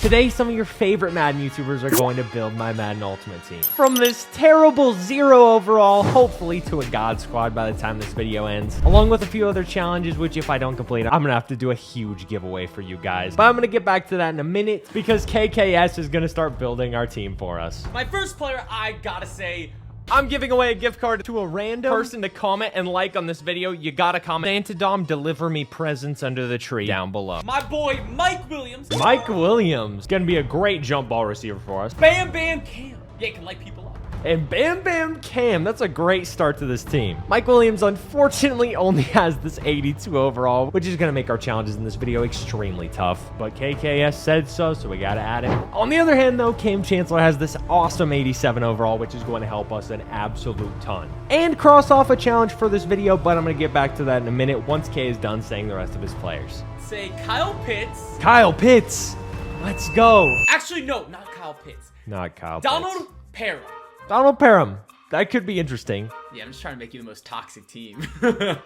Today, some of your favorite Madden YouTubers are going to build my Madden Ultimate Team. From this terrible 0 overall, hopefully to a God Squad by the time this video ends, along with a few other challenges, which if I don't complete, I'm gonna have to do a huge giveaway for you guys. But I'm gonna get back to that in a minute because KayKayEs is gonna start building our team for us. My first player, I gotta say, I'm giving away a gift card to a random person to comment and like on this video. You gotta comment, itsdom, deliver me presents under the tree down below. my boy, Mike Williams. Mike Williams, gonna be a great jump ball receiver for us. Bam Bam Cam. Yeah, you can light people up. And Bam Bam Cam, that's a great start to this team. Mike Williams unfortunately only has this 82 overall, which is gonna make our challenges in this video extremely tough. But KayKayEs said so we gotta add him. On the other hand though, Cam Chancellor has this awesome 87 overall, which is going to help us an absolute ton. And cross off a challenge for this video, but I'm gonna get back to that in a minute once Kay is done saying the rest of his players. Say Kyle Pitts. Kyle Pitts, let's go. Actually, no, not Kyle Pitts. Not Kyle Donald Pitts. Parham. Donald Parham. That could be interesting. Yeah, I'm just trying to make you the most toxic team.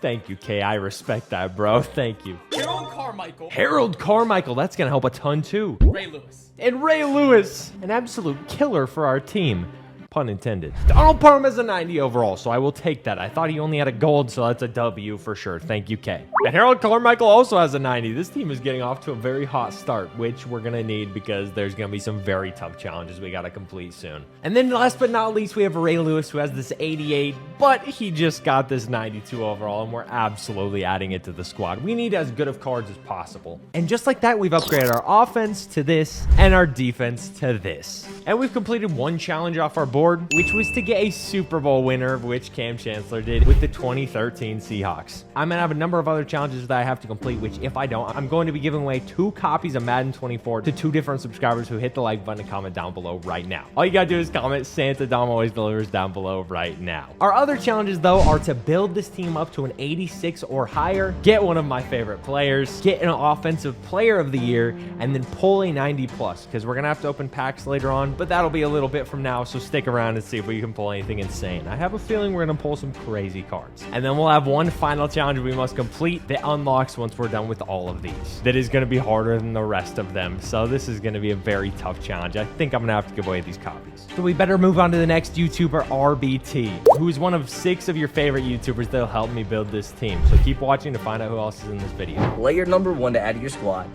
Thank you, Kay. I respect that, bro. Thank you. Harold Carmichael. Harold Carmichael. That's going to help a ton, too. Ray Lewis. And Ray Lewis. An absolute killer for our team. Pun intended. Donald Parham has a 90 overall, so I will take that. I thought he only had a gold, so that's a W for sure. Thank you, Kay. And Harold Carmichael also has a 90. This team is getting off to a very hot start, which we're going to need because there's going to be some very tough challenges we got to complete soon. And then last but not least, we have Ray Lewis, who has this 88, but he just got this 92 overall, and we're absolutely adding it to the squad. We need as good of cards as possible. And just like that, we've upgraded our offense to this and our defense to this. And we've completed one challenge off our board, which was to get a Super Bowl winner, which Cam Chancellor did with the 2013 Seahawks. I'm gonna have a number of other challenges that I have to complete, which if I don't, I'm going to be giving away 2 copies of Madden 24 to 2 different subscribers who hit the like button and comment down below right now. All you gotta do is comment Santa Dom always delivers down below right now. Our other challenges though are to build this team up to an 86 or higher, get one of my favorite players, get an offensive player of the year, and then pull a 90 plus, because we're gonna have to open packs later on, but that'll be a little bit from now, so stick around and see if we can pull anything insane. I have a feeling we're gonna pull some crazy cards. And then we'll have one final challenge we must complete that unlocks once we're done with all of these. That is gonna be harder than the rest of them. So this is gonna be a very tough challenge. I think I'm gonna have to give away these copies. So we better move on to the next YouTuber, RBT, who is one of 6 of your favorite YouTubers that'll help me build this team. So keep watching to find out who else is in this video. Player number 1 to add to your squad,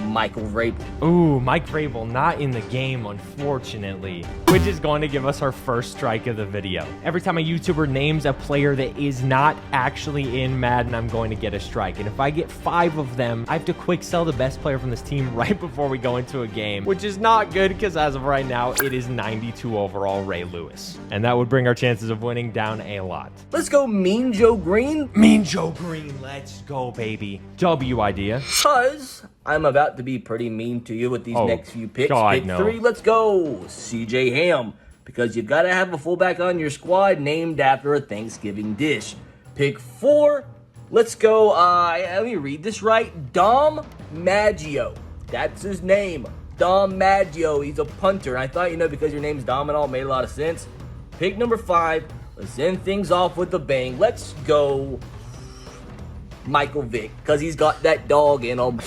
Michael Vrabel. Ooh, Mike Vrabel not in the game, unfortunately, which is going to give us our first strike of the video. Every time a YouTuber names a player that is not actually in Madden, I'm going to get a strike. And if I get 5 of them, I have to quick sell the best player from this team right before we go into a game, which is not good because as of right now, it is 92 overall Ray Lewis. And that would bring our chances of winning down a lot. Let's go Mean Joe Green. Mean Joe Green, let's go, baby. W idea. Because I'm about to be pretty mean to you with these next few picks. God, Pick no. 3, let's go CJ Ham. Because you gotta have a fullback on your squad named after a Thanksgiving dish. Pick 4, let's go, let me read this right. Dom Maggio. That's his name. Dom Maggio. He's a punter. And I thought, because your name's Dom and all, made a lot of sense. Pick number 5, let's end things off with a bang. Let's go Michael Vick, because he's got that dog in him.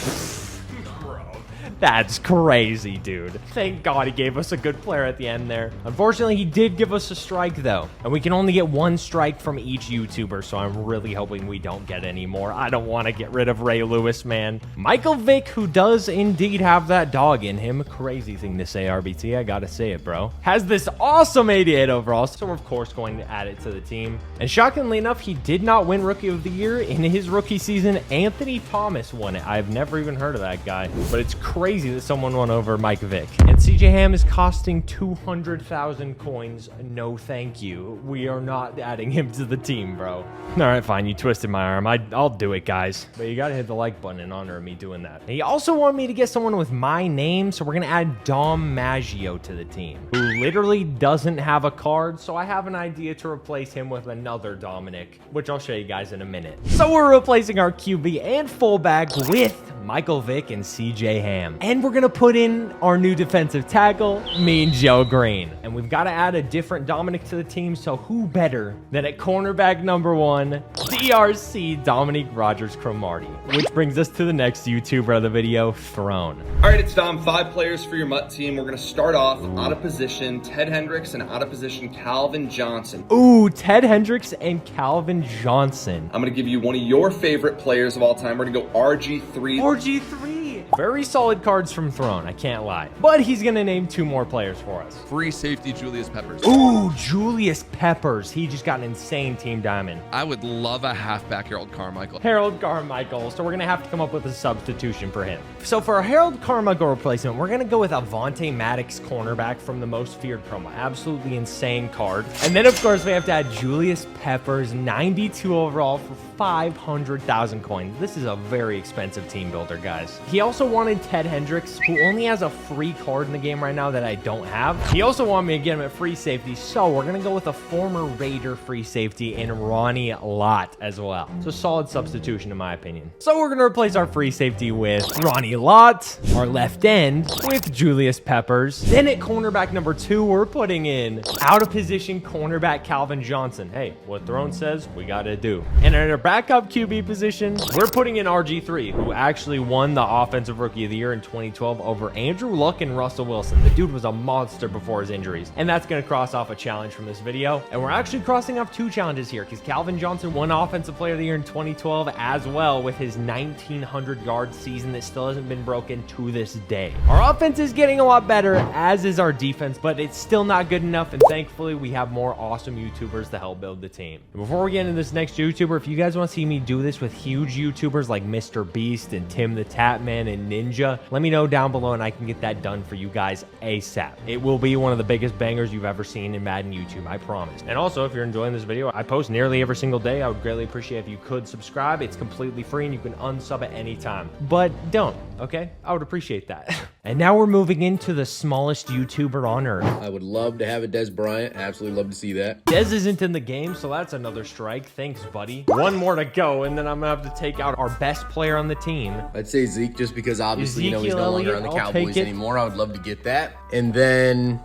That's crazy, dude. Thank God he gave us a good player at the end there. Unfortunately, he did give us a strike, though. And we can only get 1 strike from each YouTuber, so I'm really hoping we don't get any more. I don't want to get rid of Ray Lewis, man. Michael Vick, who does indeed have that dog in him. Crazy thing to say, RBT. I gotta say it, bro. Has this awesome 88 overall, so we're, of course, going to add it to the team. And shockingly enough, he did not win Rookie of the Year in his rookie season. Anthony Thomas won it. I've never even heard of that guy, but it's crazy that someone won over Mike Vick. And CJ Ham is costing 200,000 coins. No, thank you. We are not adding him to the team, bro. All right, fine. You twisted my arm. I'll do it, guys. But you gotta hit the like button in honor of me doing that. And he also wanted me to get someone with my name, so we're gonna add Dom Maggio to the team, who literally doesn't have a card, so I have an idea to replace him with another Dominic, which I'll show you guys in a minute. So we're replacing our QB and fullback with Michael Vick and CJ Ham. And we're going to put in our new defensive tackle, Mean Joe Green. And we've got to add a different Dominic to the team, so who better than at cornerback number 1, zirksee Dominic Rogers-Cromartie. Which brings us to the next YouTuber of the video, Throne. All right, it's Dom. 5 players for your MUT team. We're going to start off out of position, Ted Hendricks, and out of position, Calvin Johnson. Ooh, Ted Hendricks and Calvin Johnson. I'm going to give you one of your favorite players of all time. We're going to go RG3. RG3. Very solid cards from Throne, I can't lie. But he's going to name 2 more players for us. Free safety Julius Peppers. Ooh, Julius Peppers. He just got an insane team diamond. I would love a halfback Harold Carmichael. Harold Carmichael. So we're going to have to come up with a substitution for him. So for a Harold Carmichael replacement, we're going to go with Avonte Maddox, cornerback from the Most Feared promo. Absolutely insane card. And then, of course, we have to add Julius Peppers, 92 overall for 500,000 coins. This is a very expensive team builder, guys. He also wanted Ted Hendricks, who only has a free card in the game right now that I don't have. He also wanted me to get him at free safety, so we're going to go with a former Raider free safety in Ronnie Lott as well. So solid substitution in my opinion. So we're going to replace our free safety with Ronnie Lott, our left end with Julius Peppers. Then at cornerback number 2, we're putting in out of position cornerback Calvin Johnson. Hey, what Throne says, we got to do. And at our backup QB position, we're putting in RG3, who actually won the Offensive Rookie of the Year in 2012 over Andrew Luck and Russell Wilson. The dude was a monster before his injuries. And that's going to cross off a challenge from this video. And we're actually crossing off 2 challenges here because Calvin Johnson won Offensive Player of the Year in 2012 as well with his 1,900-yard season that still hasn't been broken to this day. Our offense is getting a lot better, as is our defense, but it's still not good enough. And thankfully, we have more awesome YouTubers to help build the team. And before we get into this next YouTuber, if you guys want to see me do this with huge YouTubers like Mr. Beast and Tim the Tatman and Ninja, let me know down below and I can get that done for you guys ASAP. It will be one of the biggest bangers you've ever seen in Madden YouTube, I promise. And also, if you're enjoying this video, I post nearly every single day. I would greatly appreciate if you could subscribe. It's completely free and you can unsub at any time. But don't, okay? I would appreciate that. And now we're moving into the smallest YouTuber on Earth. I would love to have a Des Bryant. Absolutely love to see that. Dez isn't in the game, so that's another strike. Thanks, buddy. 1 more to go, and then I'm gonna have to take out our best player on the team. I'd say Zeke, just because obviously, he's Ezekiel no longer Elliott, on the I'll Cowboys take it. anymore. I would love to get that. And then,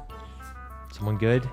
Someone good?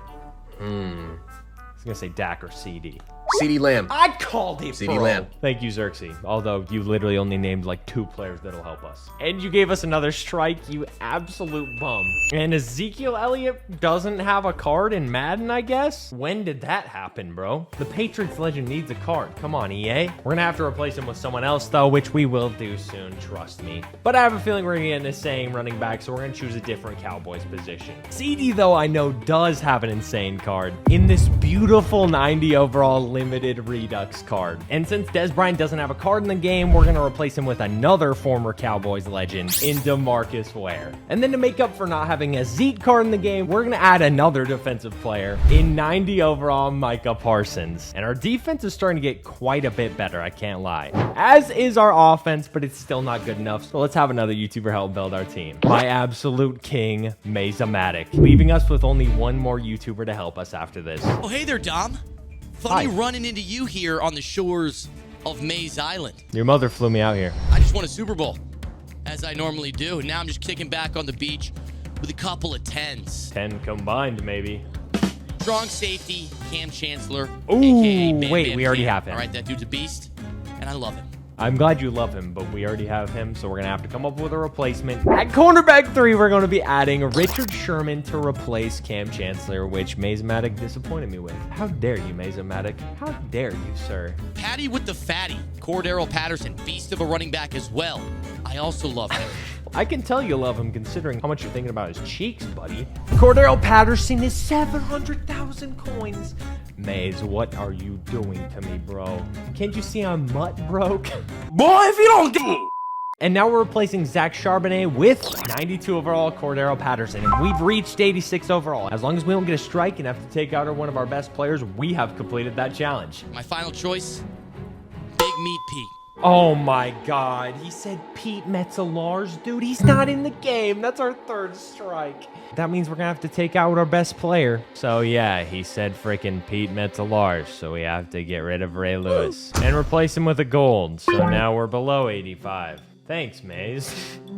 I was gonna say Dak or CD. CeeDee Lamb. I called it, CeeDee bro. Lamb. Thank you, Zirksee. Although you literally only named like 2 players that'll help us. And you gave us another strike, you absolute bum. And Ezekiel Elliott doesn't have a card in Madden, I guess? When did that happen, bro? The Patriots legend needs a card. Come on, EA. We're gonna have to replace him with someone else, though, which we will do soon, trust me. But I have a feeling we're gonna get an insane running back, so we're gonna choose a different Cowboys position. CD, though, I know does have an insane card in this beautiful 90 overall limited Redux card. And since Des Bryant doesn't have a card in the game, we're going to replace him with another former Cowboys legend in DeMarcus Ware. And then to make up for not having a Zeke card in the game, we're going to add another defensive player in 90 overall Micah Parsons. And our defense is starting to get quite a bit better, I can't lie. As is our offense, but it's still not good enough. So let's have another YouTuber help build our team. My absolute king, Mazamatic, leaving us with only 1 more YouTuber to help us after this. Oh, hey there, Dom. Funny Hi. running into you here on the shores of Maze Island. Your mother flew me out here. I just won a Super Bowl, as I normally do, and now I'm just kicking back on the beach with a couple of 10s. 10 combined, maybe. Strong safety, Cam Chancellor, Ooh, a.k.a. Bam wait, Bam we already Cam. have him. All right, that dude's a beast, and I love him. I'm glad you love him, but we already have him, so we're going to have to come up with a replacement. At cornerback 3, we're going to be adding Richard Sherman to replace Cam Chancellor, which Mazamatic disappointed me with. How dare you, Mazamatic? How dare you, sir? Patty with the fatty, Cordero Patterson, beast of a running back as well. I also love him. I can tell you love him considering how much you're thinking about his cheeks, buddy. Cordero Patterson is 700,000 coins. Maze, what are you doing to me, bro? Can't you see I'm mutt broke? Boy, if you don't do. And now we're replacing Zach Charbonnet with 92 overall Cordero Patterson. And we've reached 86 overall. As long as we don't get a strike and have to take out one of our best players, we have completed that challenge. My final choice, Big Meat Pete. Oh my god, he said Pete Metzelaars. Dude, he's not in the game. That's our 3rd strike. That means we're gonna have to take out our best player. So yeah, he said freaking Pete Metzelaars, so we have to get rid of Ray Lewis and replace him with a gold. So now we're below 85. Thanks, Maze.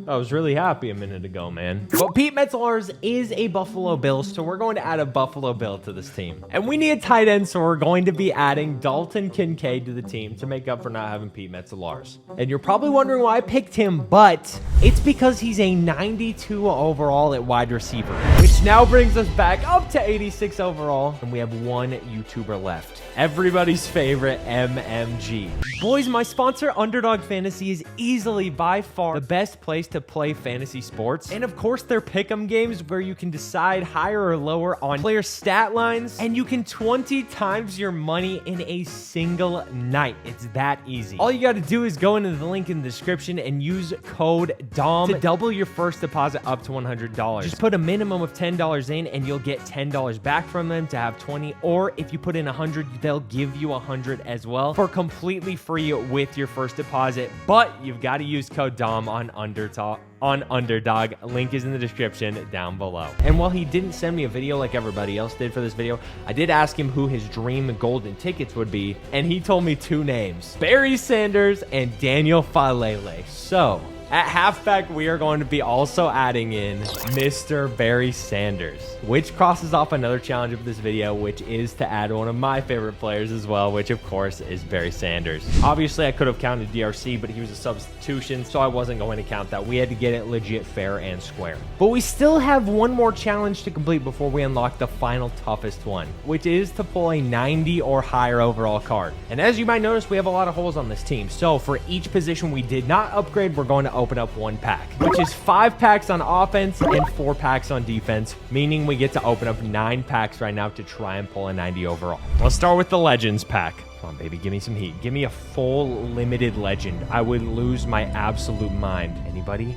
I was really happy a minute ago, man. But Pete Metzelaars is a Buffalo Bill, so we're going to add a Buffalo Bill to this team. And we need a tight end, so we're going to be adding Dalton Kincaid to the team to make up for not having Pete Metzelaars. And you're probably wondering why I picked him, but it's because he's a 92 overall at wide receiver, which now brings us back up to 86 overall, and we have one YouTuber left. Everybody's favorite MMG. Boys, my sponsor, Underdog Fantasy, is easily by far the best place to play fantasy sports. And of course, they're pick'em games where you can decide higher or lower on player stat lines, and you can 20 times your money in a single night. It's that easy. All you got to do is go into the link in the description and use code DOM to double your first deposit up to $100. Just put a minimum of $10 in and you'll get $10 back from them to have 20, or if you put in 100, they'll give you 100 as well for completely free with your first deposit. But you've got to use code DOM on Underdog. Link is in the description down below. And while he didn't send me a video like everybody else did for this video, I did ask him who his dream golden tickets would be, and he told me two names: Barry Sanders and Daniel Falele. So at halfback, we are going to be also adding in Mr. Barry Sanders, which crosses off another challenge of this video, which is to add one of my favorite players as well, which of course is Barry Sanders. Obviously, I could have counted DRC, but he was a substitution, so I wasn't going to count that. We had to get it legit fair and square. But we still have one more challenge to complete before we unlock the final toughest one, which is to pull a 90 or higher overall card. And as you might notice, we have a lot of holes on this team. So for each position we did not upgrade, we're going to open up one pack, which is 5 packs on offense and 4 packs on defense, meaning we get to open up 9 packs right now to try and pull a 90 overall. Let's start with the Legends pack. Come on, baby, give me some heat. Give me a full limited legend. I would lose my absolute mind. Anybody?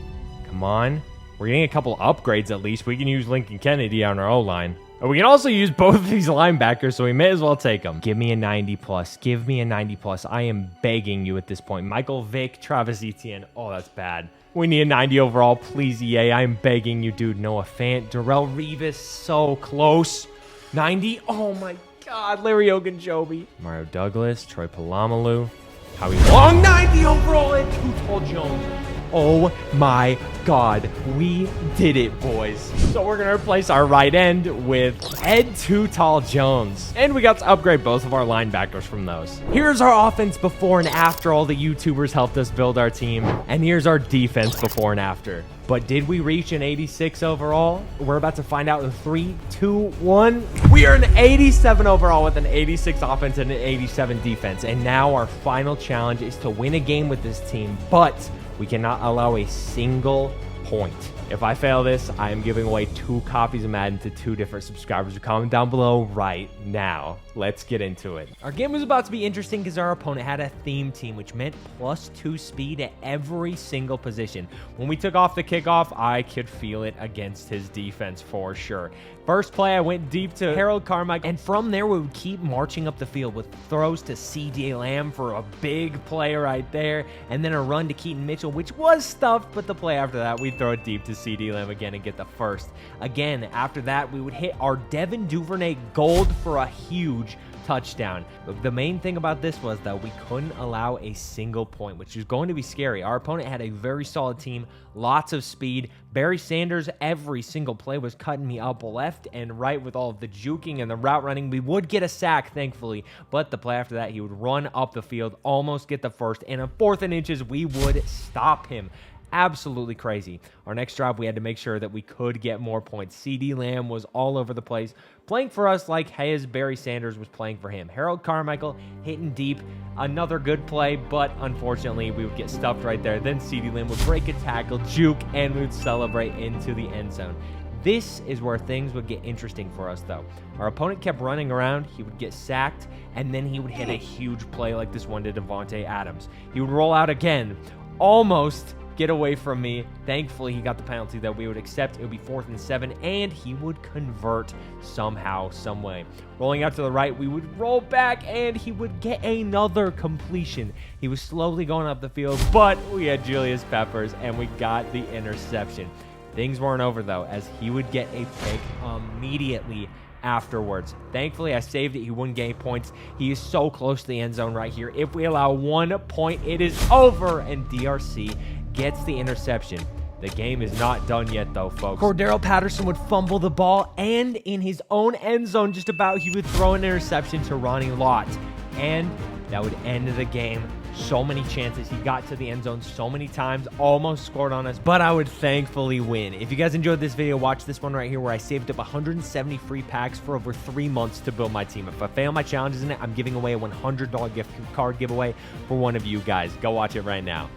Come on. We're getting a couple upgrades at least. We can use Lincoln Kennedy on our O-line. We can also use both of these linebackers, so we may as well take them. Give me a 90 plus. Give me a 90 plus. I am begging you at this point. Michael Vick, Travis Etienne. Oh, that's bad. We need a 90 overall, please, EA. I'm begging you, dude. Noah Fant, Darrell Revis, so close. 90. Oh my God. Larry Ogunjobi, Mario Douglas, Troy Polamalu, Howie Long, 90 overall, and Too Tall Jones. Oh my God, we did it, boys. So we're gonna replace our right end with Ed Too Tall Jones. And we got to upgrade both of our linebackers from those. Here's our offense before and after all the YouTubers helped us build our team. And here's our defense before and after. But did we reach an 86 overall? We're about to find out in 3, 2, 1. We are an 87 overall with an 86 offense and an 87 defense. And now our final challenge is to win a game with this team, but we cannot allow a single point. If I fail this, I am giving away 2 copies of Madden to 2 different subscribers who comment down below right now. Let's get into it. Our game was about to be interesting because our opponent had a theme team, which meant +2 speed at every single position. When we took off the kickoff, I could feel it against his defense for sure. First play, I went deep to Harold Carmichael, and from there, we would keep marching up the field with throws to C.D. Lamb for a big play right there, and then a run to Keaton Mitchell, which was stuffed, but the play after that, we'd throw it deep to C.D. Lamb again and get the first. Again, after that, we would hit our Devin Duvernay gold for a huge touchdown. The main thing about this was that we couldn't allow a single point, which is going to be scary. Our opponent had a very solid team, lots of speed. Barry Sanders, every single play was cutting me up left and right with all of the juking and the route running. We would get a sack, thankfully, but the play after that, he would run up the field, almost get the first, and on 4th and inches, we would stop him. Absolutely crazy. Our next drive, we had to make sure that we could get more points. C.D. Lamb was all over the place, playing for us like his Barry Sanders was playing for him. Harold Carmichael hitting deep, another good play, but unfortunately, we would get stuffed right there. Then C.D. Lamb would break a tackle, juke, and we would celebrate into the end zone. This is where things would get interesting for us, though. Our opponent kept running around, he would get sacked, and then he would hit a huge play like this one to Devontae Adams. He would roll out again, almost get away from me. Thankfully, he got the penalty that we would accept. It would be 4th and 7, and he would convert somehow, some way. Rolling out to the right, we would roll back, and he would get another completion. He was slowly going up the field, but we had Julius Peppers, and we got the interception. Things weren't over, though, as he would get a pick immediately afterwards. Thankfully, I saved it. He wouldn't gain points. He is so close to the end zone right here. If we allow 1 point, it is over, and DRC gets the interception. The game is not done yet, though, folks. Cordero Patterson would fumble the ball, and in his own end zone, just about, he would throw an interception to Ronnie Lott. And that would end the game. So many chances. He got to the end zone so many times, almost scored on us, but I would thankfully win. If you guys enjoyed this video, watch this one right here where I saved up 170 free packs for over 3 months to build my team. If I fail my challenges in it, I'm giving away a $100 gift card giveaway for one of you guys. Go watch it right now.